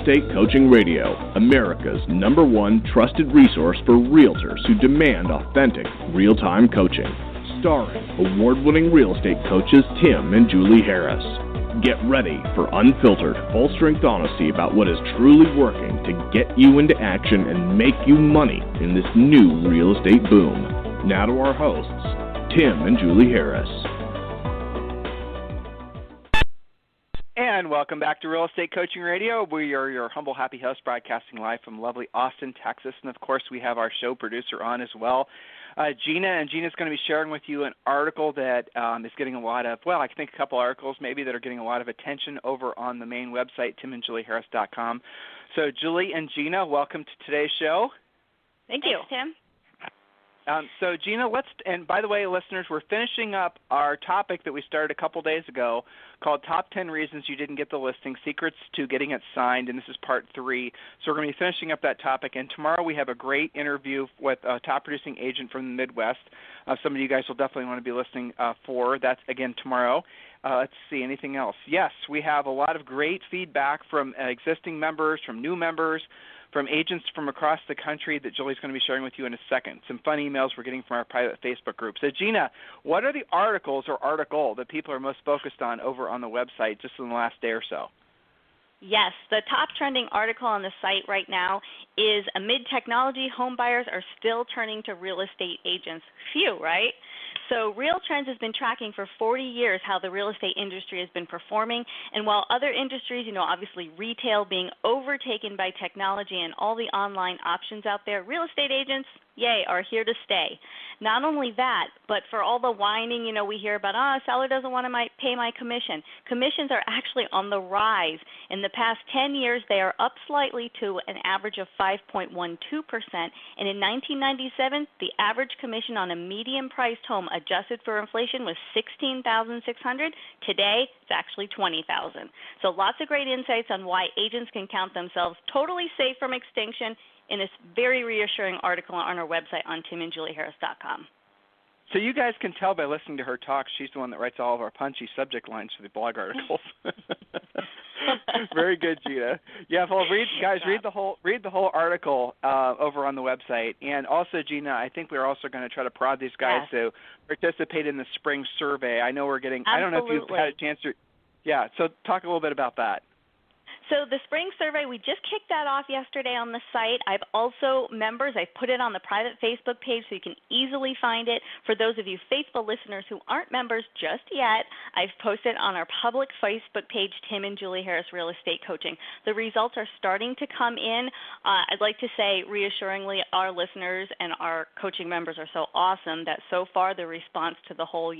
Estate Coaching Radio, America's #1 trusted resource for realtors who demand authentic, real-time coaching. Starring award-winning real estate coaches Tim and Julie Harris. Get ready for unfiltered, full-strength honesty about what is truly working to get you into action and make you money in this new real estate boom. Now to our hosts, Tim and Julie Harris. And welcome back to Real Estate Coaching Radio. We are your humble, happy host, broadcasting live from lovely Austin, Texas. And, of course, we have our show producer on as well, Gina. And Gina's going to be sharing with you an article that is getting a lot of, well, I think a couple articles maybe that are getting a lot of attention over on the main website, timandjulieharris.com. So, Julie and Gina, welcome to today's show. Thank you, Tim. So, Gina, and by the way, listeners, we're finishing up our topic that we started a couple days ago called Top 10 Reasons You Didn't Get the Listing, Secrets to Getting It Signed, and this is part 3. So we're going to be finishing up that topic, and tomorrow we have a great interview with a top-producing agent from the Midwest. Some of you guys will definitely want to be listening for. That's, again, tomorrow. Let's see, anything else? Yes, we have a lot of great feedback from existing members, from new members, from agents from across the country that Julie's going to be sharing with you in a second. Some fun emails we're getting from our private Facebook group. So, Gina, what are the articles or article that people are most focused on over on the website just in the last day or so? Yes, the top trending article on the site right now is amid technology, home buyers are still turning to real estate agents. Phew, right? So Real Trends has been tracking for 40 years how the real estate industry has been performing. And while other industries, obviously retail being overtaken by technology and all the online options out there, real estate agents, yay, are here to stay. Not only that, but for all the whining, we hear about, seller doesn't want to pay my commission. Commissions are actually on the rise. In the past 10 years, they are up slightly to an average of 5.12%. And in 1997, the average commission on a medium-priced home adjusted for inflation was $16,600. Today, it's actually $20,000. So lots of great insights on why agents can count themselves totally safe from extinction in this very reassuring article on our website on timandjulieharris.com. So you guys can tell by listening to her talk, she's the one that writes all of our punchy subject lines for the blog articles. Very good, Gina. Yeah, well, read the whole article over on the website. And also, Gina, I think we're also going to try to prod these guys to participate in the spring survey. I know we're getting. Absolutely. I don't know if you've had a chance to. Yeah. So talk a little bit about that. So the spring survey, we just kicked that off yesterday on the site. I've also, I've put it on the private Facebook page so you can easily find it. For those of you faithful listeners who aren't members just yet, I've posted on our public Facebook page, Tim and Julie Harris Real Estate Coaching. The results are starting to come in. I'd like to say reassuringly, our listeners and our coaching members are so awesome that so far the response to the whole,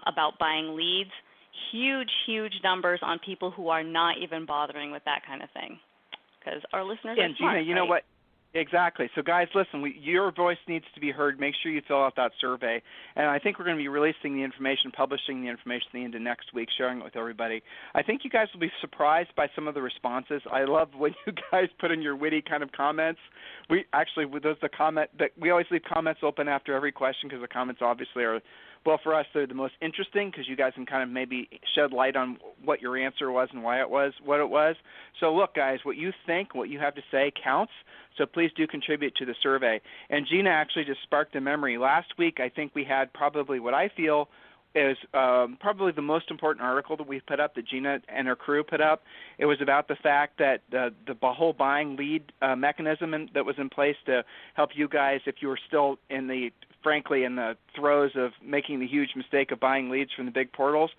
about buying leads, huge numbers on people who are not even bothering with that kind of thing, because our listeners are smart. Gina, you know what? Exactly. So, guys, listen, your voice needs to be heard. Make sure you fill out that survey. And I think we're going to be releasing the information, publishing the information at the end of next week, sharing it with everybody. I think you guys will be surprised by some of the responses. I love when you guys put in your witty kind of comments. We always leave comments open after every question because the comments obviously are, well, for us, they're the most interesting because you guys can kind of maybe shed light on what your answer was and why it was what it was. So, look, guys, what you think, what you have to say counts. So please do contribute to the survey. And Gina actually just sparked a memory. Last week, I think we had probably what I feel is probably the most important article that we put up, that Gina and her crew put up. It was about the fact that the whole buying lead mechanism that was in place to help you guys, if you were still in the throes of making the huge mistake of buying leads from the big portals,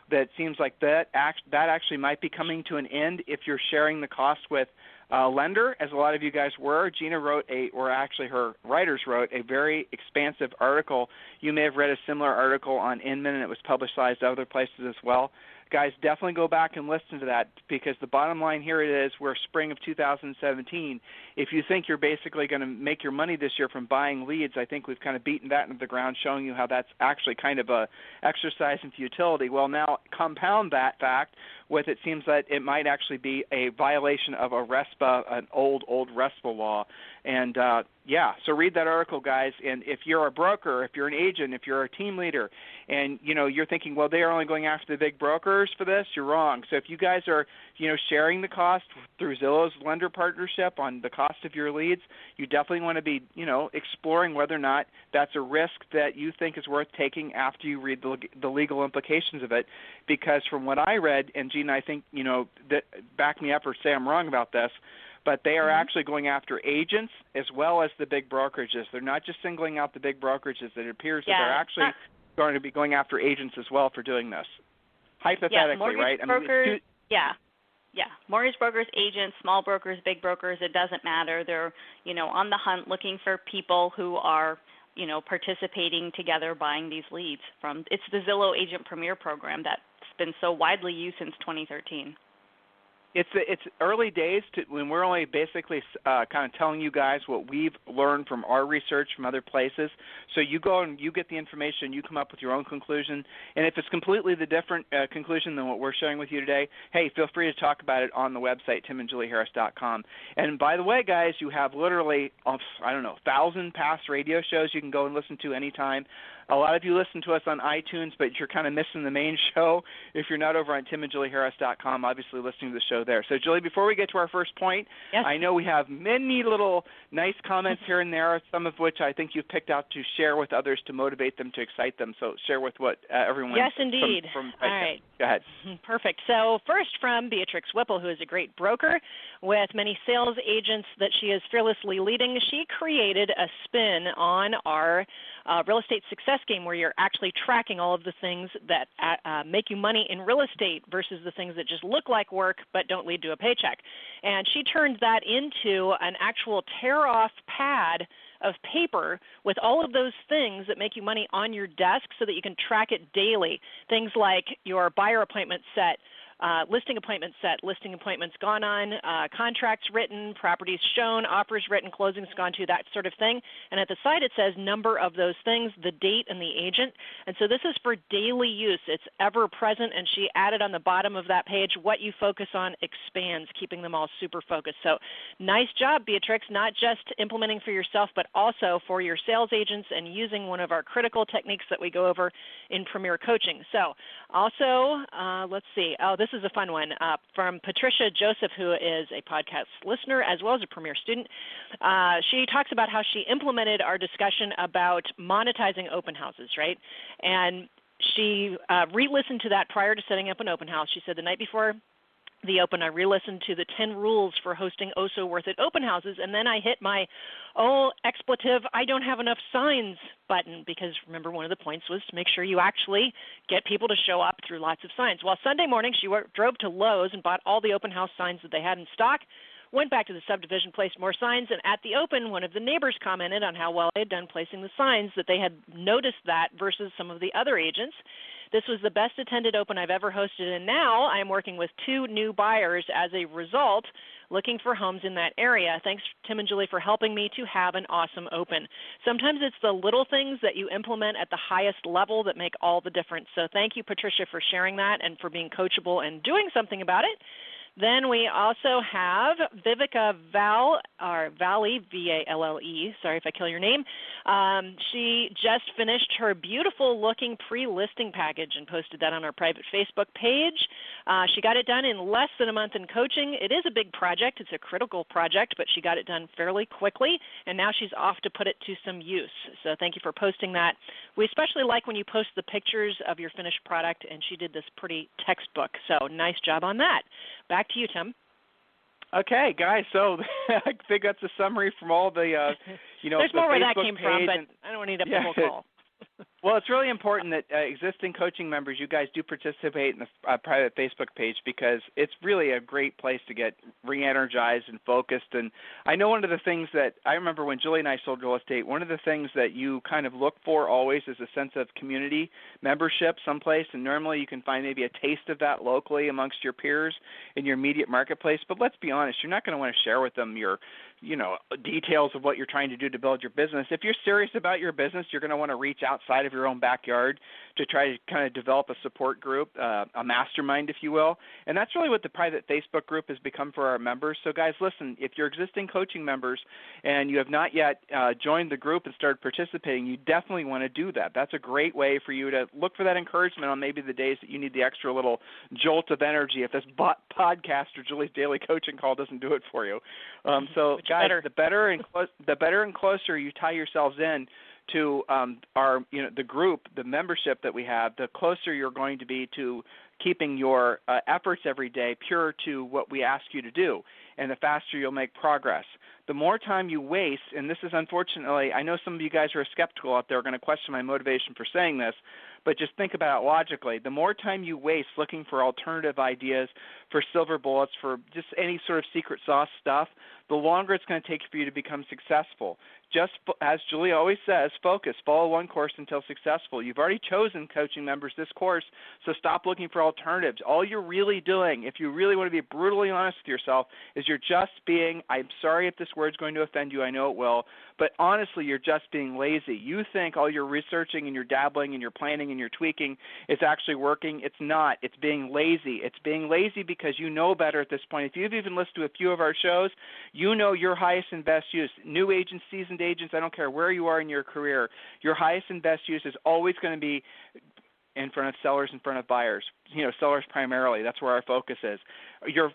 that seems like that actually might be coming to an end if you're sharing the cost with a lender, as a lot of you guys were. Gina wrote her writers wrote a very expansive article. You may have read a similar article on Inman, and it was publicized other places as well. Guys, definitely go back and listen to that, because the bottom line here is we're spring of 2017. If you think you're basically going to make your money this year from buying leads, I think we've kind of beaten that into the ground, showing you how that's actually kind of a exercise in futility. Well, now compound that fact with it seems that it might actually be a violation of a RESPA, an old RESPA law. And Yeah, so read that article, guys. And if you're a broker, if you're an agent, if you're a team leader, and you're thinking, well, they are only going after the big brokers for this, you're wrong. So if you guys are sharing the cost through Zillow's lender partnership on the cost of your leads, you definitely want to be exploring whether or not that's a risk that you think is worth taking after you read the legal implications of it. Because from what I read, and Gina, I think that back me up or say I'm wrong about this, but they are actually going after agents as well as the big brokerages. They're not just singling out the big brokerages. It appears that they're actually going to be going after agents as well for doing this. Hypothetically, right? Brokers, mortgage brokers, agents, small brokers, big brokers, it doesn't matter. They're, on the hunt looking for people who are, participating together buying these leads from. It's the Zillow Agent Premier program that's been so widely used since 2013. It's early days when we're only basically kind of telling you guys what we've learned from our research from other places. So you go and you get the information, you come up with your own conclusion, and if it's completely the different conclusion than what we're sharing with you today, hey, feel free to talk about it on the website, timandjulieharris.com. And by the way, guys, you have literally 1,000 past radio shows you can go and listen to anytime. A lot of you listen to us on iTunes, but you're kind of missing the main show if you're not over on timandjulieharris.com, obviously listening to the show there. So, Julie, before we get to our first point, yes. I know we have many little nice comments here and there, some of which I think you've picked out to share with others to motivate them, to excite them. So share with what everyone. Yes, indeed. From all right. Go ahead. Perfect. So first from Beatrix Whipple, who is a great broker with many sales agents that she is fearlessly leading. She created a spin on our real estate success game where you're actually tracking all of the things that make you money in real estate versus the things that just look like work but don't lead to a paycheck. And she turned that into an actual tear-off pad of paper with all of those things that make you money on your desk so that you can track it daily. Things like your buyer appointment set, listing appointments set, listing appointments gone on, contracts written, properties shown, offers written, closings gone to, that sort of thing. And at the side it says number of those things, the date, and the agent. And so this is for daily use. It's ever present, and she added on the bottom of that page, what you focus on expands, keeping them all super focused. So nice job, Beatrix, not just implementing for yourself, but also for your sales agents and using one of our critical techniques that we go over in Premier Coaching. So also, let's see. Oh, this is a fun one from Patricia Joseph, who is a podcast listener as well as a Premier student. She talks about how she implemented our discussion about monetizing open houses, right? And she re-listened to that prior to setting up an open house. She said the night before the open, I re-listened to the 10 rules for hosting oh so worth it open houses, and then I hit my expletive, I don't have enough signs button, because remember, one of the points was to make sure you actually get people to show up through lots of signs. Well, Sunday morning she drove to Lowe's and bought all the open house signs that they had in stock, went back to the subdivision, placed more signs, and at the open, one of the neighbors commented on how well they had done placing the signs, that they had noticed that versus some of the other agents. This was the best attended open I've ever hosted, and now I am working with 2 new buyers as a result, looking for homes in that area. Thanks, Tim and Julie, for helping me to have an awesome open. Sometimes it's the little things that you implement at the highest level that make all the difference. So thank you, Patricia, for sharing that and for being coachable and doing something about it. Then we also have Vivica Valle, V-A-L-L-E, sorry if I kill your name. She just finished her beautiful-looking pre-listing package and posted that on our private Facebook page. She got it done in less than a month in coaching. It is a big project. It's a critical project, but she got it done fairly quickly, and now she's off to put it to some use. So thank you for posting that. We especially like when you post the pictures of your finished product, and she did this pretty textbook, so nice job on that. Back to you, Tim. Okay, guys. So I think that's a summary from all the, There's the more where Facebook that came from, page, but I don't need a full call. Well, it's really important that existing coaching members, you guys do participate in the private Facebook page, because it's really a great place to get re-energized and focused. And I know one of the things that I remember when Julie and I sold real estate, one of the things that you kind of look for always is a sense of community membership someplace. And normally you can find maybe a taste of that locally amongst your peers in your immediate marketplace. But let's be honest, you're not going to want to share with them your details of what you're trying to do to build your business. If you're serious about your business, you're going to want to reach outside of your own backyard to try to kind of develop a support group, a mastermind, if you will. And that's really what the private Facebook group has become for our members. So, guys, listen, if you're existing coaching members and you have not yet joined the group and started participating, you definitely want to do that. That's a great way for you to look for that encouragement on maybe the days that you need the extra little jolt of energy if this podcast or Julie's daily coaching call doesn't do it for you. So, guys, the better and closer you tie yourselves in to our, the group, the membership that we have, the closer you're going to be to keeping your efforts every day pure to what we ask you to do, and the faster you'll make progress. The more time you waste, and this is unfortunately, I know some of you guys who are skeptical out there are going to question my motivation for saying this, but just think about it logically. The more time you waste looking for alternative ideas, for silver bullets, for just any sort of secret sauce stuff, the longer it's going to take for you to become successful. Just as Julie always says, focus, follow one course until successful. You've already chosen, coaching members, this course, so stop looking for alternatives. All you're really doing, if you really want to be brutally honest with yourself, is you're just being, I'm sorry if this word's going to offend you, I know it will, but honestly, you're just being lazy. You think all your researching and your dabbling and your planning and your tweaking is actually working. It's not. It's being lazy. It's being lazy because you know better at this point. If you've even listened to a few of our shows, you know your highest and best use. New agents, seasoned agents, I don't care where you are in your career, your highest and best use is always going to be in front of sellers, in front of buyers, sellers primarily. That's where our focus is. Your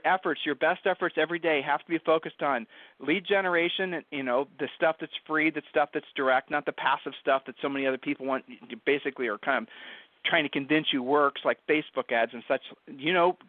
efforts, your best efforts every day have to be focused on lead generation, the stuff that's free, the stuff that's direct, not the passive stuff that so many other people want, basically are kind of trying to convince you works, like Facebook ads and such.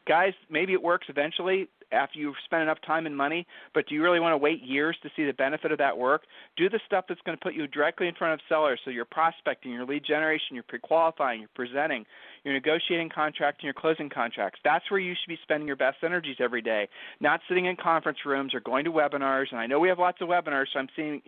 Guys, maybe it works eventually after you've spent enough time and money, but do you really want to wait years to see the benefit of that work? Do the stuff that's going to put you directly in front of sellers, so you're prospecting, your lead generation, you're pre-qualifying, you're presenting, you're negotiating contracts, and you're closing contracts. That's where you should be spending your best energies every day, not sitting in conference rooms or going to webinars. And I know we have lots of webinars, so I'm seeing,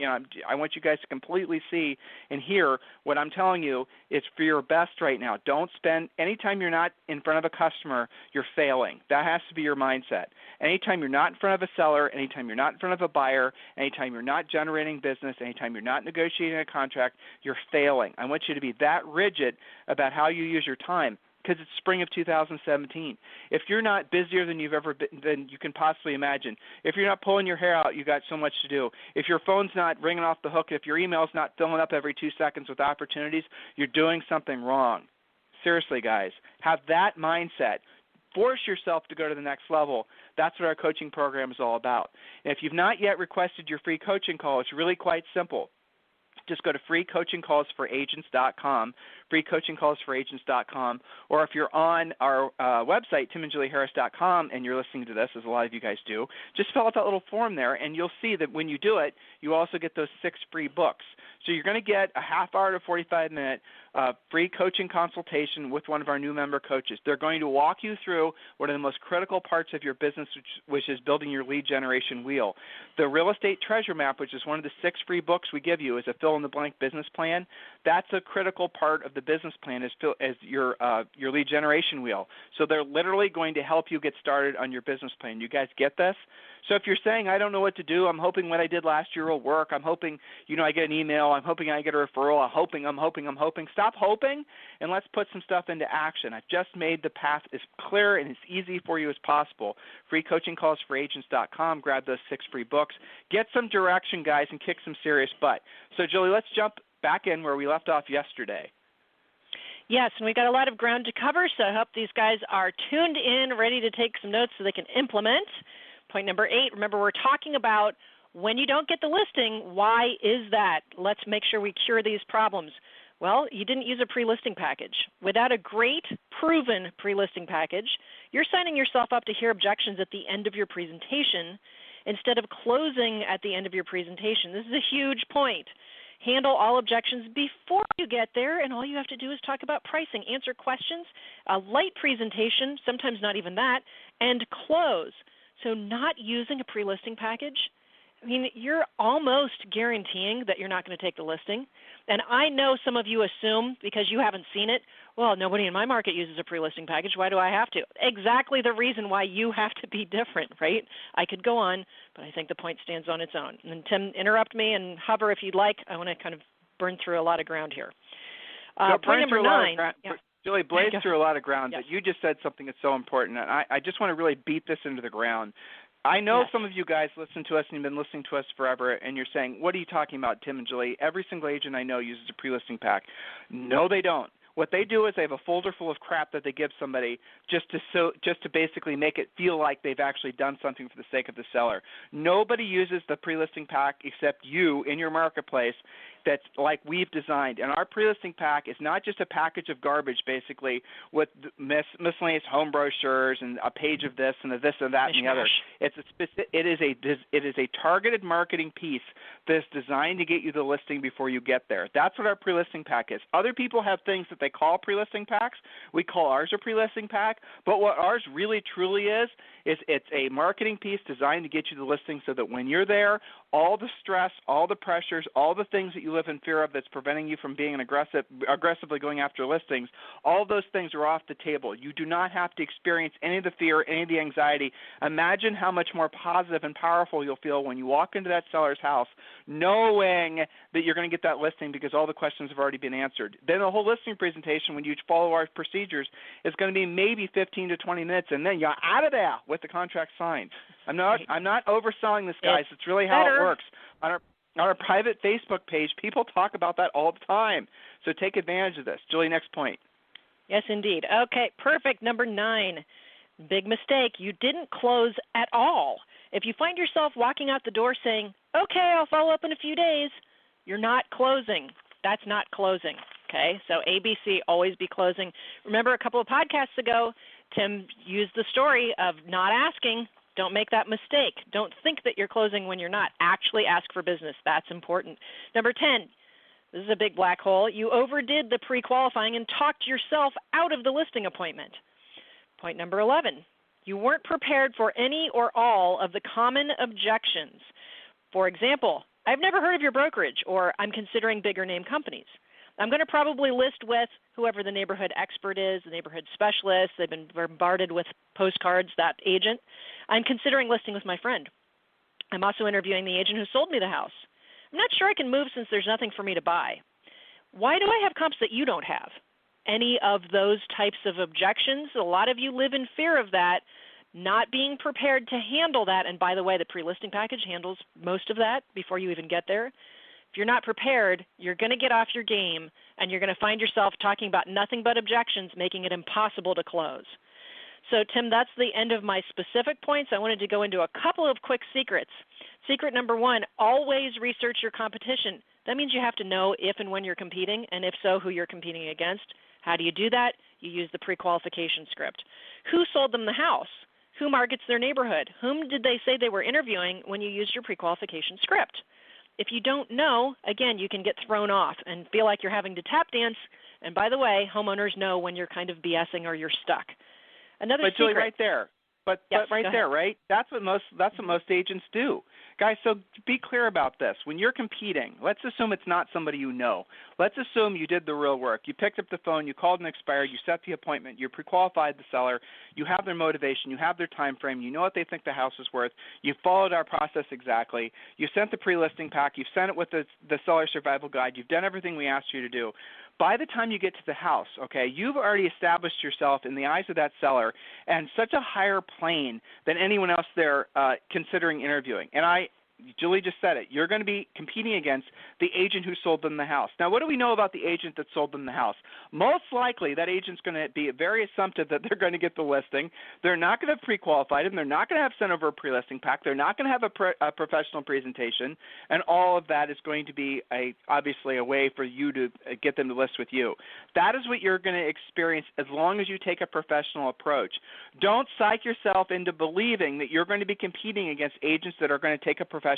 I want you guys to completely see and hear what I'm telling you is for your best right now. Don't spend, anytime you're not in front of a customer, you're failing. That has to be your mindset. Anytime you're not in front of a seller, anytime you're not in front of a buyer, anytime you're not generating business, anytime you're not negotiating a contract, you're failing. I want you to be that rigid about how you use your time, because it's spring of 2017. If you're not busier than you've ever been, than you can possibly imagine, if you're not pulling your hair out, you got so much to do. If your phone's not ringing off the hook, if your email's not filling up every 2 seconds with opportunities, you're doing something wrong. Seriously, guys, have that mindset. Force yourself to go to the next level. That's what our coaching program is all about. And if you've not yet requested your free coaching call, it's really quite simple. Just go to freecoachingcallsforagents.com, freecoachingcallsforagents.com, or if you're on our website, timandjulieharris.com, and you're listening to this, as a lot of you guys do, just fill out that little form there, and you'll see that when you do it, you also get those 6 free books. So you're going to get a half hour to 45-minute free coaching consultation with one of our new member coaches. They're going to walk you through one of the most critical parts of your business, which is building your lead generation wheel. The Real Estate Treasure Map, which is one of the 6 free books we give you, is a fill-in-the-blank business plan. That's a critical part of the business plan, is your lead generation wheel. So they're literally going to help you get started on your business plan. You guys get this? So if you're saying, I don't know what to do, I'm hoping what I did last year will work, I'm hoping, I get an email, I'm hoping I get a referral, I'm hoping, stop hoping, and let's put some stuff into action. I've just made the path as clear and as easy for you as possible. freecoachingcallsforagents.com, grab those 6 free books. Get some direction, guys, and kick some serious butt. So, Julie, let's jump back in where we left off yesterday. Yes, and we've got a lot of ground to cover, so I hope these guys are tuned in, ready to take some notes so they can implement. Point number 8, remember we're talking about when you don't get the listing, why is that? Let's make sure we cure these problems. Well, you didn't use a pre-listing package. Without a great, proven pre-listing package, you're signing yourself up to hear objections at the end of your presentation instead of closing at the end of your presentation. This is a huge point. Handle all objections before you get there, and all you have to do is talk about pricing, answer questions, a light presentation, sometimes not even that, and close. So not using a pre-listing package, you're almost guaranteeing that you're not going to take the listing. And I know some of you assume, because you haven't seen it, well, nobody in my market uses a pre-listing package. Why do I have to? Exactly the reason why you have to be different, right? I could go on, but I think the point stands on its own. And Tim, interrupt me and hover if you'd like. I want to kind of burn through a lot of ground here. Point number 9. Julie blazed through a lot of ground, Yes. but you just said something that's so important, and I just want to really beat this into the ground. I know some of you guys listen to us and you've been listening to us forever, and you're saying, what are you talking about, Tim and Julie? Every single agent I know uses a pre-listing pack. No, they don't. What they do is they have a folder full of crap that they give somebody just to basically make it feel like they've actually done something for the sake of the seller. Nobody uses the pre-listing pack except you in your marketplace that's like we've designed. And our pre-listing pack is not just a package of garbage, basically, with miscellaneous home brochures and a page of this and a this and that and the other. It is a targeted marketing piece that's designed to get you the listing before you get there. That's what our pre-listing pack is. Other people have things that they call pre-listing packs. We call ours a pre-listing pack. But what ours really truly is it's a marketing piece designed to get you the listing so that when you're there, all the stress, all the pressures, all the things that you live in fear of that's preventing you from being aggressively going after listings, all those things are off the table. You do not have to experience any of the fear, any of the anxiety. Imagine how much more positive and powerful you'll feel when you walk into that seller's house knowing that you're going to get that listing because all the questions have already been answered. Then the whole listing presentation, when you follow our procedures, is going to be maybe 15 to 20 minutes, and then you're out of there with the contract signed. I'm not overselling this, guys. It's really how it works. On our private Facebook page, people talk about that all the time. So take advantage of this. Julie, next point. Yes, indeed. Okay, perfect. Number 9, big mistake. You didn't close at all. If you find yourself walking out the door saying, okay, I'll follow up in a few days, you're not closing. That's not closing. Okay, so ABC, always be closing. Remember a couple of podcasts ago, Tim used the story of not asking. Don't make that mistake. Don't think that you're closing when you're not. Actually ask for business. That's important. Number 10, this is a big black hole. You overdid the pre-qualifying and talked yourself out of the listing appointment. Point number 11, you weren't prepared for any or all of the common objections. For example, I've never heard of your brokerage, or I'm considering bigger name companies. I'm going to probably list with whoever the neighborhood expert is, the neighborhood specialist. They've been bombarded with postcards, that agent. I'm considering listing with my friend. I'm also interviewing the agent who sold me the house. I'm not sure I can move since there's nothing for me to buy. Why do I have comps that you don't have? Any of those types of objections? A lot of you live in fear of that, not being prepared to handle that. And by the way, the pre-listing package handles most of that before you even get there. If you're not prepared, you're going to get off your game, and you're going to find yourself talking about nothing but objections, making it impossible to close. So, Tim, that's the end of my specific points. I wanted to go into a couple of quick secrets. Secret number 1, always research your competition. That means you have to know if and when you're competing, and if so, who you're competing against. How do you do that? You use the pre-qualification script. Who sold them the house? Who markets their neighborhood? Whom did they say they were interviewing when you used your pre-qualification script? If you don't know, again, you can get thrown off and feel like you're having to tap dance. And by the way, homeowners know when you're kind of BSing or you're stuck. Another secret. Julie, right there. But right there, right? That's what most agents do. Guys, so be clear about this. When you're competing, let's assume it's not somebody you know. Let's assume you did the real work. You picked up the phone, you called an expired, you set the appointment, you pre-qualified the seller, you have their motivation, you have their time frame, you know what they think the house is worth, you followed our process exactly, you sent the pre-listing pack, you've sent it with the seller survival guide, you've done everything we asked you to do. By the time you get to the house, okay, you've already established yourself in the eyes of that seller and such a higher plane than anyone else there considering interviewing. And Julie just said it. You're going to be competing against the agent who sold them the house. Now, what do we know about the agent that sold them the house? Most likely that agent's going to be very assumptive that they're going to get the listing. They're not going to have pre-qualified them. They're not going to have sent over a pre-listing pack. They're not going to have a professional presentation. And all of that is going to be obviously a way for you to get them to list with you. That is what you're going to experience as long as you take a professional approach. Don't psych yourself into believing that you're going to be competing against agents that are going to take a professional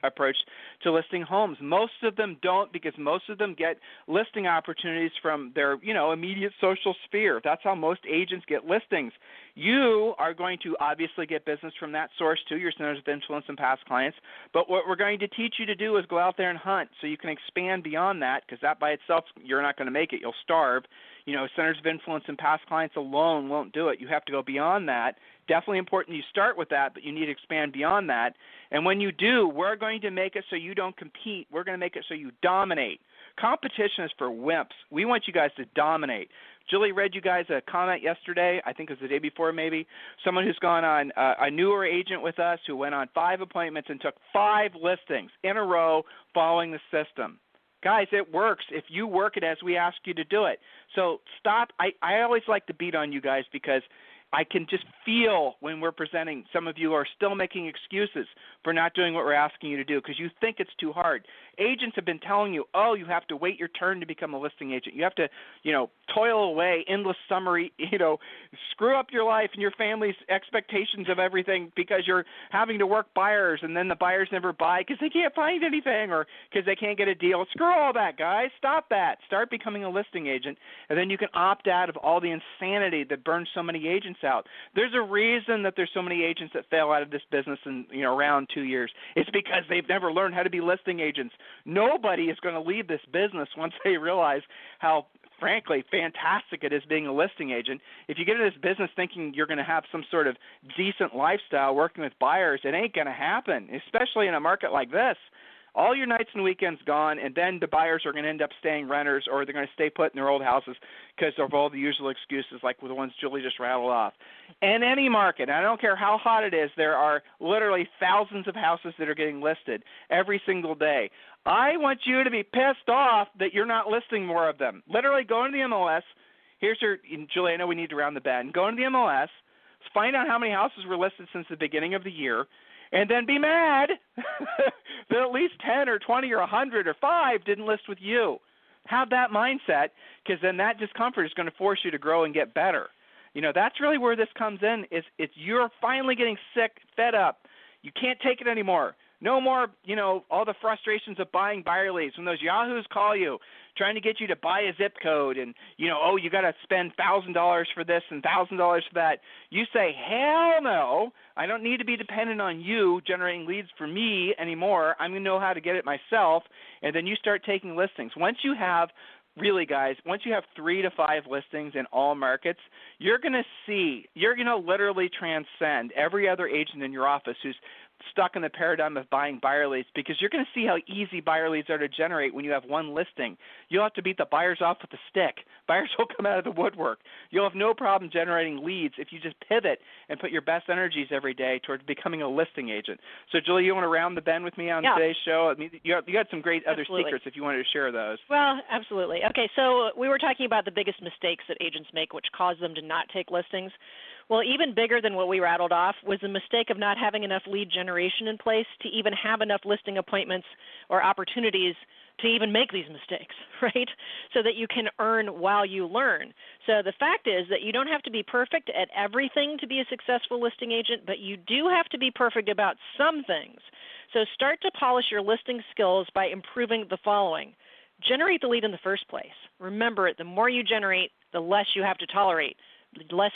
approach to listing homes. Most of them don't, because most of them get listing opportunities from their, immediate social sphere. That's how most agents get listings. You are going to obviously get business from that source too, your centers of influence and past clients. But what we're going to teach you to do is go out there and hunt so you can expand beyond that, because that by itself, you're not going to make it. You'll starve. Centers of influence and past clients alone won't do it. You have to go beyond that. Definitely important you start with that, but you need to expand beyond that. And when you do, we're going to make it so you don't compete. We're going to make it so you dominate. Competition is for wimps. We want you guys to dominate. Julie read you guys a comment yesterday, I think it was the day before maybe, someone who's gone on, a newer agent with us who went on 5 appointments and took 5 listings in a row following the system. Guys, it works if you work it as we ask you to do it. So stop. I always like to beat on you guys because I can just feel when we're presenting, some of you are still making excuses for not doing what we're asking you to do because you think it's too hard. Agents have been telling you, oh, you have to wait your turn to become a listing agent. You have to, toil away, endless summary, screw up your life and your family's expectations of everything because you're having to work buyers and then the buyers never buy because they can't find anything or because they can't get a deal. Screw all that, guys. Stop that. Start becoming a listing agent, and then you can opt out of all the insanity that burns so many agents out. There's a reason that there's so many agents that fail out of this business in around 2 years. It's because they've never learned how to be listing agents. Nobody is going to leave this business once they realize how, frankly, fantastic it is being a listing agent. If you get into this business thinking you're going to have some sort of decent lifestyle working with buyers, it ain't going to happen, especially in a market like this. All your nights and weekends gone, and then the buyers are going to end up staying renters or they're going to stay put in their old houses because of all the usual excuses like the ones Julie just rattled off. In any market, I don't care how hot it is, there are literally thousands of houses that are getting listed every single day. I want you to be pissed off that you're not listing more of them. Literally go into the MLS. Julie, I know we need to round the bend. Go into the MLS, find out how many houses were listed since the beginning of the year, and then be mad that at least 10 or 20 or 100 or 5 didn't list with you. Have that mindset, because then that discomfort is going to force you to grow and get better. That's really where this comes in. It's you're finally getting sick, fed up. You can't take it anymore. No more, all the frustrations of buying buyer leads. When those yahoos call you trying to get you to buy a zip code and, you got to spend $1,000 for this and $1,000 for that. You say, hell no, I don't need to be dependent on you generating leads for me anymore. I'm going to know how to get it myself. And then you start taking listings. Once you have 3 to 5 listings in all markets, you're going to literally transcend every other agent in your office who's stuck in the paradigm of buying buyer leads, because you're going to see how easy buyer leads are to generate when you have one listing. You'll have to beat the buyers off with a stick. Buyers will come out of the woodwork. You'll have no problem generating leads if you just pivot and put your best energies every day towards becoming a listing agent. So, Julie, you want to round the bend with me on today's show? I mean, you got some great other secrets if you wanted to share those. Well, absolutely. Okay, so we were talking about the biggest mistakes that agents make, which cause them to not take listings. Well, even bigger than what we rattled off was the mistake of not having enough lead generation in place to even have enough listing appointments or opportunities to even make these mistakes, right? So that you can earn while you learn. So the fact is that you don't have to be perfect at everything to be a successful listing agent, but you do have to be perfect about some things. So start to polish your listing skills by improving the following. Generate the lead in the first place. Remember, the more you generate, the less you have to tolerate. The less,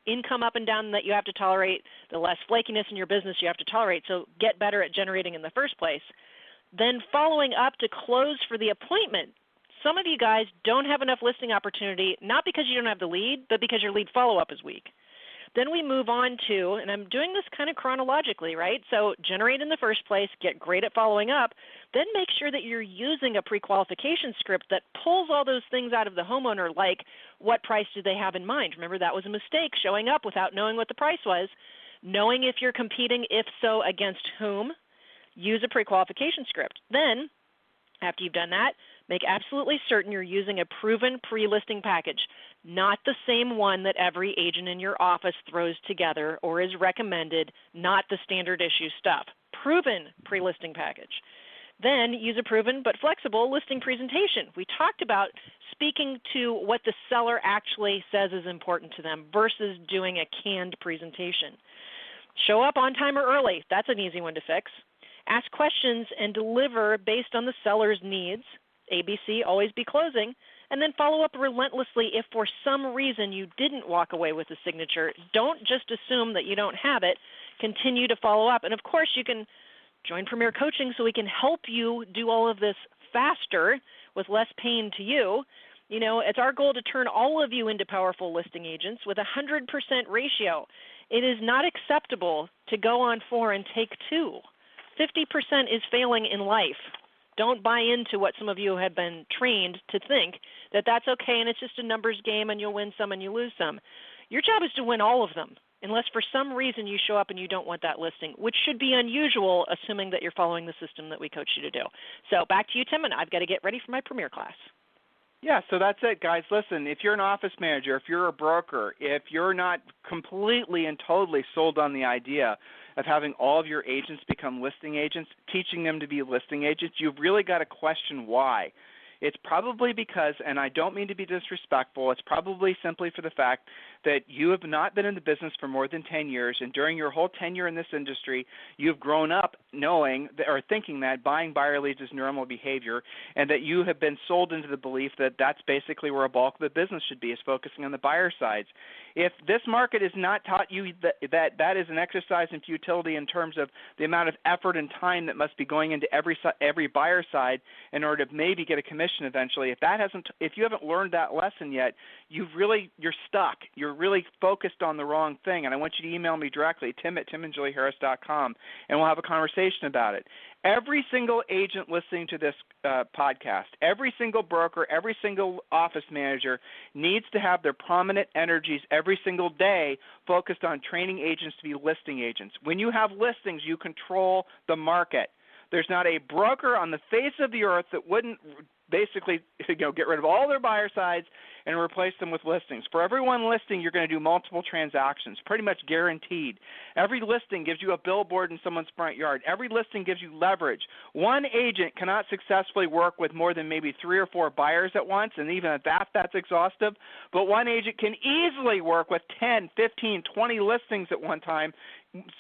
income up and down that you have to tolerate, the less flakiness in your business you have to tolerate. So get better at generating in the first place. Then following up to close for the appointment. Some of you guys don't have enough listing opportunity, not because you don't have the lead, but because your lead follow-up is weak. Then we move on to, and I'm doing this kind of chronologically, right? So generate in the first place, get great at following up, then make sure that you're using a pre-qualification script that pulls all those things out of the homeowner, like what price do they have in mind? Remember, that was a mistake, showing up without knowing what the price was, knowing if you're competing, if so, against whom. Use a pre-qualification script. Then, after you've done that, make absolutely certain you're using a proven pre-listing package, not the same one that every agent in your office throws together or is recommended, not the standard issue stuff. Proven pre-listing package. Then use a proven but flexible listing presentation. We talked about speaking to what the seller actually says is important to them versus doing a canned presentation. Show up on time or early. That's an easy one to fix. Ask questions and deliver based on the seller's needs. ABC, always be closing. And then follow up relentlessly if for some reason you didn't walk away with a signature. Don't just assume that you don't have it. Continue to follow up. And, of course, you can join Premier Coaching so we can help you do all of this faster with less pain to you. It's our goal to turn all of you into powerful listing agents with a 100% ratio. It is not acceptable to go on 4 and take 2. 50% is failing in life. Don't buy into what some of you have been trained to think, that that's okay and it's just a numbers game and you'll win some and you lose some. Your job is to win all of them, unless for some reason you show up and you don't want that listing, which should be unusual, assuming that you're following the system that we coach you to do. So back to you, Tim, and I've got to get ready for my premiere class. Yeah, so that's it, guys. Listen, if you're an office manager, if you're a broker, if you're not completely and totally sold on the idea of having all of your agents become listing agents, teaching them to be listing agents, you've really got to question why. It's probably because, and I don't mean to be disrespectful, it's probably simply for the fact that you have not been in the business for more than 10 years, and during your whole tenure in this industry, you've grown up knowing or thinking that buying buyer leads is normal behavior, and that you have been sold into the belief that that's basically where a bulk of the business should be, is focusing on the buyer sides. If this market has not taught you that is an exercise in futility in terms of the amount of effort and time that must be going into every buyer side in order to maybe get a commission eventually, if you haven't learned that lesson yet, you're stuck. You're really focused on the wrong thing. And I want you to email me directly, tim@timandjulieharris.com, and we'll have a conversation about it. Every single agent listening to this podcast, every single broker, every single office manager needs to have their prominent energies every single day focused on training agents to be listing agents. When you have listings, you control the market. There's not a broker on the face of the earth that wouldn't basically get rid of all their buyer sides and replace them with listings. For every one listing, you're going to do multiple transactions, pretty much guaranteed. Every listing gives you a billboard in someone's front yard. Every listing gives you leverage. One agent cannot successfully work with more than maybe 3 or 4 buyers at once, and even at that, that's exhaustive. But one agent can easily work with 10, 15, 20 listings at one time,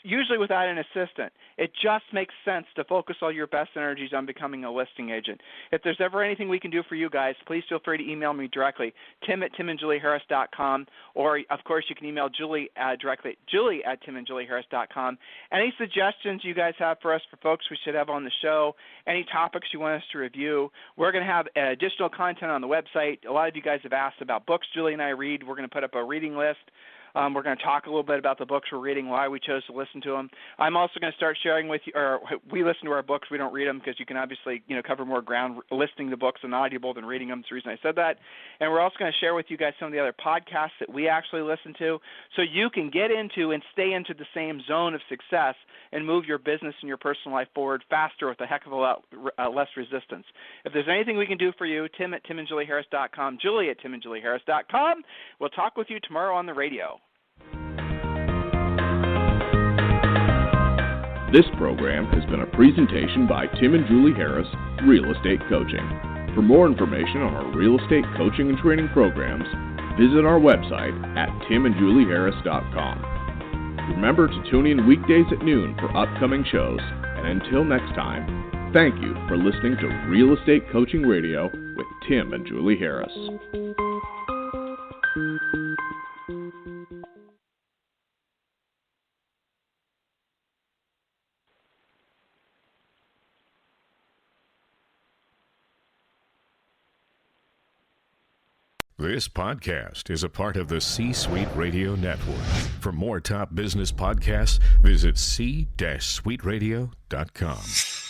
usually without an assistant. It just makes sense to focus all your best energies on becoming a listing agent. If there's ever anything we can do for you guys, please feel free to email me directly, tim@timandjulieharris.com, or, of course, you can email Julie directly, julie@timandjulieharris.com. Any suggestions you guys have for us, for folks we should have on the show, any topics you want us to review, we're going to have additional content on the website. A lot of you guys have asked about books Julie and I read. We're going to put up a reading list. We're going to talk a little bit about the books we're reading, why we chose to listen to them. I'm also going to start sharing with you, or we listen to our books. We don't read them because you can obviously, cover more ground listening to books on Audible than reading them. That's the reason I said that. And we're also going to share with you guys some of the other podcasts that we actually listen to, so you can get into and stay into the same zone of success and move your business and your personal life forward faster with a heck of a lot less resistance. If there's anything we can do for you, tim@timandjulieharris.com, julie@timandjulieharris.com. We'll talk with you tomorrow on the radio. This program has been a presentation by Tim and Julie Harris, Real Estate Coaching. For more information on our real estate coaching and training programs, visit our website at timandjulieharris.com. Remember to tune in weekdays at noon for upcoming shows, and until next time, thank you for listening to Real Estate Coaching Radio with Tim and Julie Harris. This podcast is a part of the C-Suite Radio Network. For more top business podcasts, visit c-suiteradio.com.